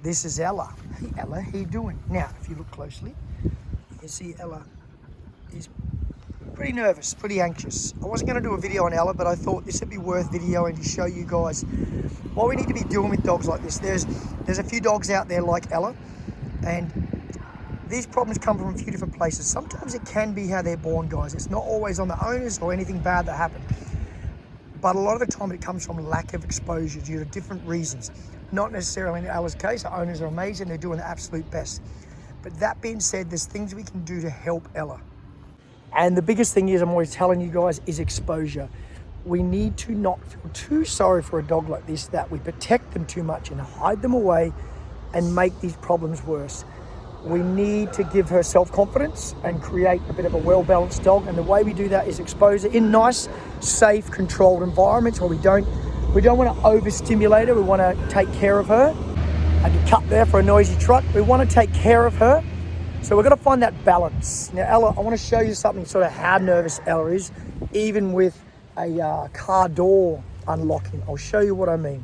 This is Ella. Hey Ella, how you doing? Now, if you look closely, you can see Ella is pretty nervous, pretty anxious. I wasn't going to do a video on Ella, but I thought this would be worth videoing to show you guys what we need to be doing with dogs like this. There's a few dogs out there like Ella, and these problems come from a few different places. Sometimes it can be how they're born, guys. It's not always on the owners or anything bad that happened. But a lot of the time it comes from lack of exposure due to different reasons. Not necessarily in Ella's case. The owners are amazing. They're doing the absolute best. But that being said, there's things we can do to help Ella. And the biggest thing is, I'm always telling you guys, is exposure. We need to not feel too sorry for a dog like this, that we protect them too much and hide them away and make these problems worse. We need to give her self-confidence and create a bit of a well-balanced dog. And the way we do that is expose her in nice, safe, controlled environments where we don't want to overstimulate her. We want to take care of her. I had to cut there for a noisy truck. We want to take care of her. So we're going to find that balance. Now, Ella, I want to show you something, sort of how nervous Ella is, even with a car door unlocking. I'll show you what I mean.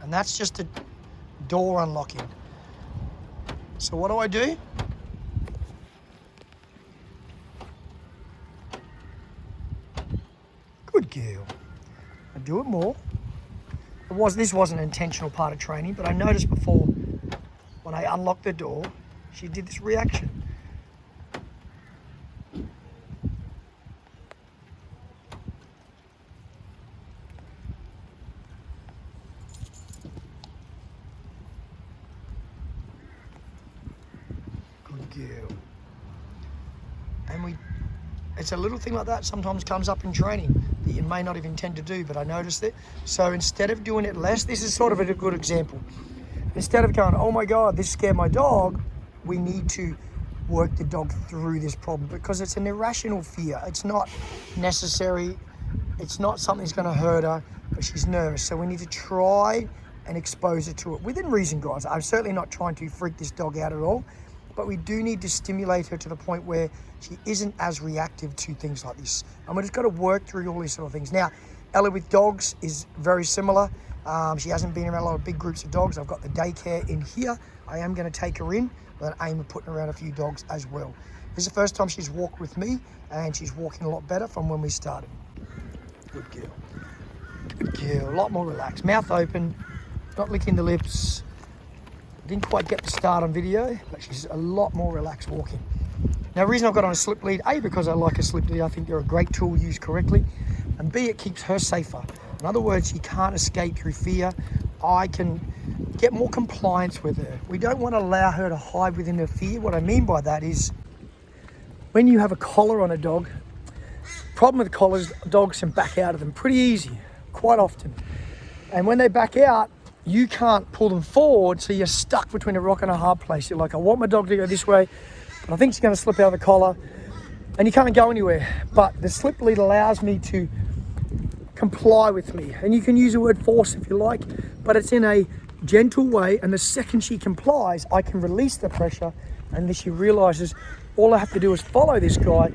And that's just a door unlocking. So what do? Good girl. I do it more. This wasn't an intentional part of training, but I noticed before when I unlocked the door, she did this reaction. Good girl. And it's a little thing like that sometimes comes up in training that you may not have intended to do, but I noticed it. So instead of doing it less, this is sort of a good example. Instead of going, oh my God, this scared my dog, we need to work the dog through this problem because it's an irrational fear. It's not necessary. It's not something that's going to hurt her, but she's nervous. So we need to try and expose her to it within reason, guys. I'm certainly not trying to freak this dog out at all, but we do need to stimulate her to the point where she isn't as reactive to things like this. And we just got to work through all these sort of things. Now, Ella with dogs is very similar. She hasn't been around a lot of big groups of dogs. I've got the daycare in here. I am going to take her in with an aim of putting around a few dogs as well. This is the first time she's walked with me, and she's walking a lot better from when we started. Good girl. Good girl. A lot more relaxed. Mouth open, not licking the lips. Didn't quite get the start on video, but she's a lot more relaxed walking. Now, the reason I've got on a slip lead, A, because I like a slip lead. I think they're a great tool used correctly. And B, it keeps her safer. In other words, she can't escape through fear. I can get more compliance with her. We don't want to allow her to hide within her fear. What I mean by that is when you have a collar on a dog, problem with collars, dogs can back out of them pretty easy, quite often. And when they back out, you can't pull them forward, so you're stuck between a rock and a hard place. You're like, I want my dog to go this way, but I think she's going to slip out of the collar, and you can't go anywhere. But the slip lead allows me to comply with me. And you can use the word force if you like, but it's in a gentle way. And the second she complies, I can release the pressure. And then she realizes all I have to do is follow this guy.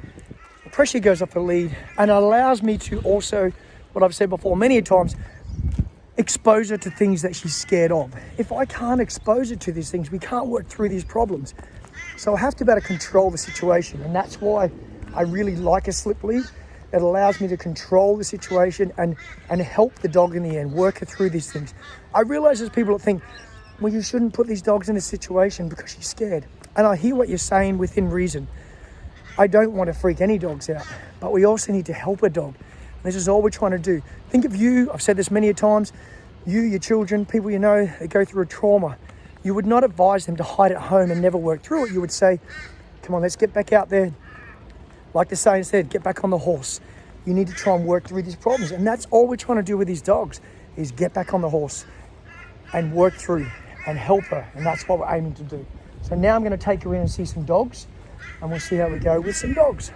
The pressure goes off the lead, and it allows me to also, what I've said before many times, expose her to things that she's scared of. If I can't expose her to these things, we can't work through these problems. So I have to be able to control the situation. And that's why I really like a slip lead. It allows me to control the situation and help the dog in the end, work her through these things. I realize there's people that think, well, you shouldn't put these dogs in this situation because she's scared. And I hear what you're saying within reason. I don't want to freak any dogs out, but we also need to help a dog. And this is all we're trying to do. Think of you, I've said this many a times, you, your children, people you know, they go through a trauma. You would not advise them to hide at home and never work through it. You would say, come on, let's get back out there. Like the saying said, get back on the horse. You need to try and work through these problems. And that's all we're trying to do with these dogs, is get back on the horse and work through and help her. And that's what we're aiming to do. So now I'm going to take her in and see some dogs, and we'll see how we go with some dogs.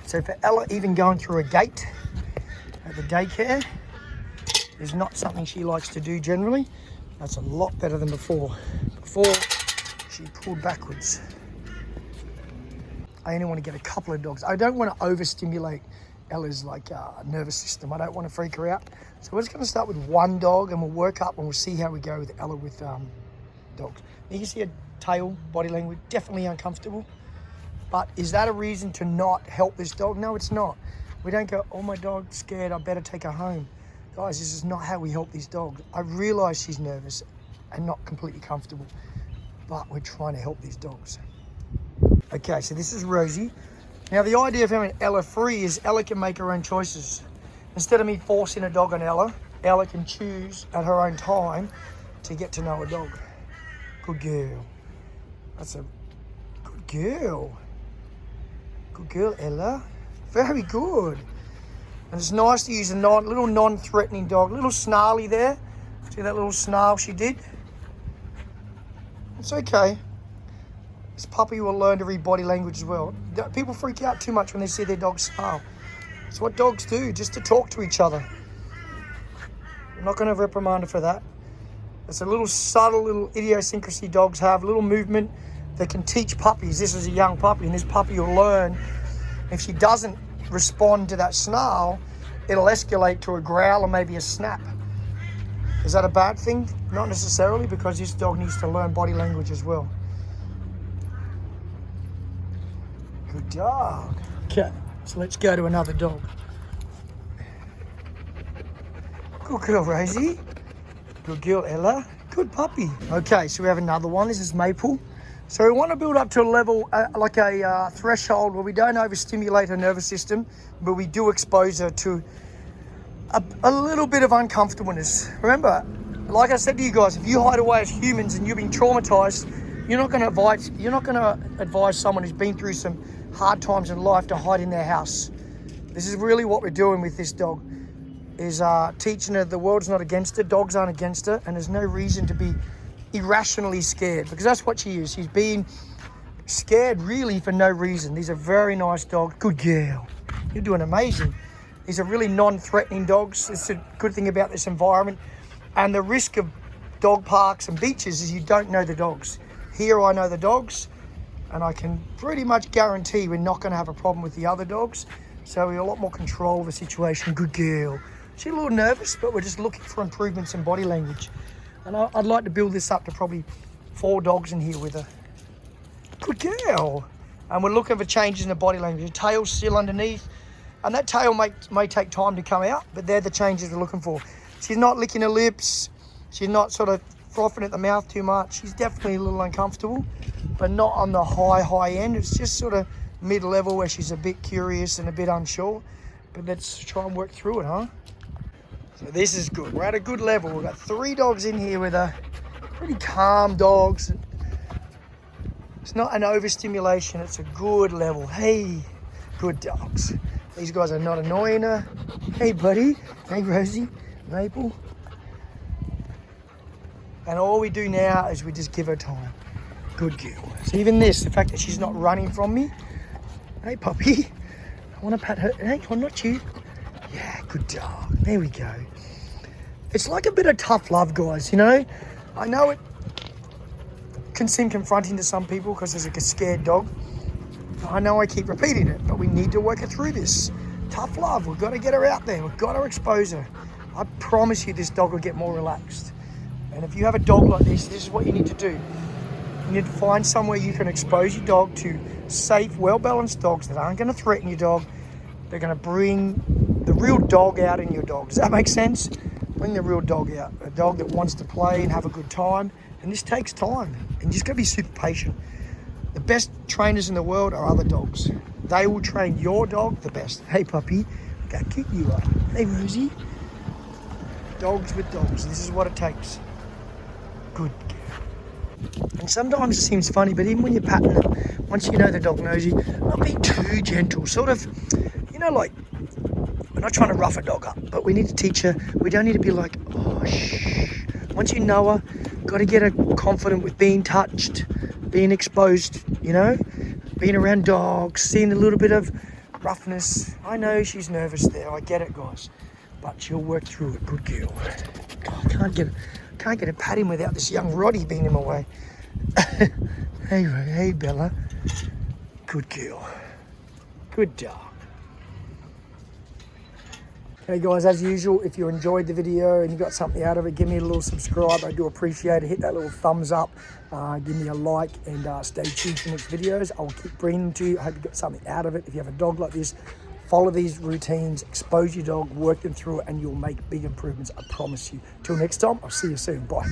So for Ella, even going through a gate at the daycare is not something she likes to do generally. That's a lot better than before. Before, she pulled backwards. I only want to get a couple of dogs. I don't want to overstimulate Ella's like nervous system. I don't want to freak her out. So we're just going to start with one dog and we'll work up and we'll see how we go with Ella with dogs. You can see her tail, body language, definitely uncomfortable. But is that a reason to not help this dog? No, it's not. We don't go, oh, my dog's scared, I better take her home. Guys, this is not how we help these dogs. I realise she's nervous and not completely comfortable, but we're trying to help these dogs. Okay, so this is Rosie. Now, the idea of having Ella free is Ella can make her own choices. Instead of me forcing a dog on Ella, Ella can choose at her own time to get to know a dog. Good girl. That's a good girl. Good girl, Ella. Very good. And it's nice to use a little non-threatening dog. A little snarly there. See that little snarl she did? It's okay. This puppy will learn to read body language as well. People freak out too much when they see their dog snarl. It's what dogs do, just to talk to each other. I'm not going to reprimand her for that. It's a little subtle little idiosyncrasy dogs have, a little movement that can teach puppies. This is a young puppy, and this puppy will learn. If she doesn't respond to that snarl, it'll escalate to a growl or maybe a snap. Is that a bad thing? Not necessarily, because this dog needs to learn body language as well. Good dog. Okay, so let's go to another dog. Good girl, Rosie. Good girl, Ella. Good puppy. Okay, so we have another one. This is Maple. So we want to build up to a level, like a threshold where we don't overstimulate her nervous system, but we do expose her to a little bit of uncomfortableness. Remember, like I said to you guys, if you hide away as humans and you've been traumatized, you're not going to advise someone who's been through some hard times in life to hide in their house. This is really what we're doing with this dog, is teaching her the world's not against her, dogs aren't against her, and there's no reason to be irrationally scared, because that's what she is. She's being scared really for no reason. These are very nice dogs. Good girl. You're doing amazing. These are really non-threatening dogs. It's a good thing about this environment. And the risk of dog parks and beaches is you don't know the dogs. Here I know the dogs, and I can pretty much guarantee we're not going to have a problem with the other dogs. So we have a lot more control of the situation. Good girl. She's a little nervous, but we're just looking for improvements in body language. And I'd like to build this up to probably 4 dogs in here with her. Good girl. And we're looking for changes in the body language. The tail's still underneath. And that tail may take time to come out, but they're the changes we're looking for. She's not licking her lips. She's not sort of frothing at the mouth too much. She's definitely a little uncomfortable, but not on the high end. It's just sort of mid-level where she's a bit curious and a bit unsure. But let's try and work through it, huh? So this is good. We're at a good level. We've got 3 dogs in here with a pretty calm dogs. It's not an overstimulation. It's a good level. Hey, good dogs. These guys are not annoying her. Hey, buddy. Hey, Rosie. Maple. And all we do now is we just give her time. Good girl. So even this, the fact that she's not running from me. Hey, puppy. I want to pat her. Hey, come on, not you. Yeah, good dog. There we go. It's like a bit of tough love, guys, you know? I know it can seem confronting to some people because there's like a scared dog. I know I keep repeating it, but we need to work her through this. Tough love. We've got to get her out there. We've got to expose her. I promise you this dog will get more relaxed. And if you have a dog like this is what you need to do. You need to find somewhere you can expose your dog to safe, well-balanced dogs that aren't going to threaten your dog. They're going to bring the real dog out in your dog. Does that make sense? Bring the real dog out. A dog that wants to play and have a good time. And this takes time. And you just got to be super patient. The best trainers in the world are other dogs. They will train your dog the best. Hey, puppy. Look how cute you are. Hey, Rosie. Dogs with dogs. This is what it takes. Good girl. And sometimes it seems funny, but even when you're patting them, once you know the dog knows you, not be too gentle. Sort of, you know, like, we're not trying to rough a dog up, but we need to teach her. We don't need to be like, oh, shh. Once you know her, got to get her confident with being touched, being exposed, you know, being around dogs, seeing a little bit of roughness. I know she's nervous there. I get it, guys, but she'll work through it. Good girl. Oh, I can't get a pat in without this young Roddy being in my way. Hey, Bella. Good girl. Good dog. Hey guys, as usual, if you enjoyed the video and you got something out of it, give me a little subscribe. I do appreciate it. Hit that little thumbs up, give me a like, and stay tuned for next videos. I'll keep bringing them to you. I hope you got something out of it. If you have a dog like this, follow these routines, expose your dog, work them through it, and you'll make big improvements, I promise you. Till next time, I'll see you soon. Bye.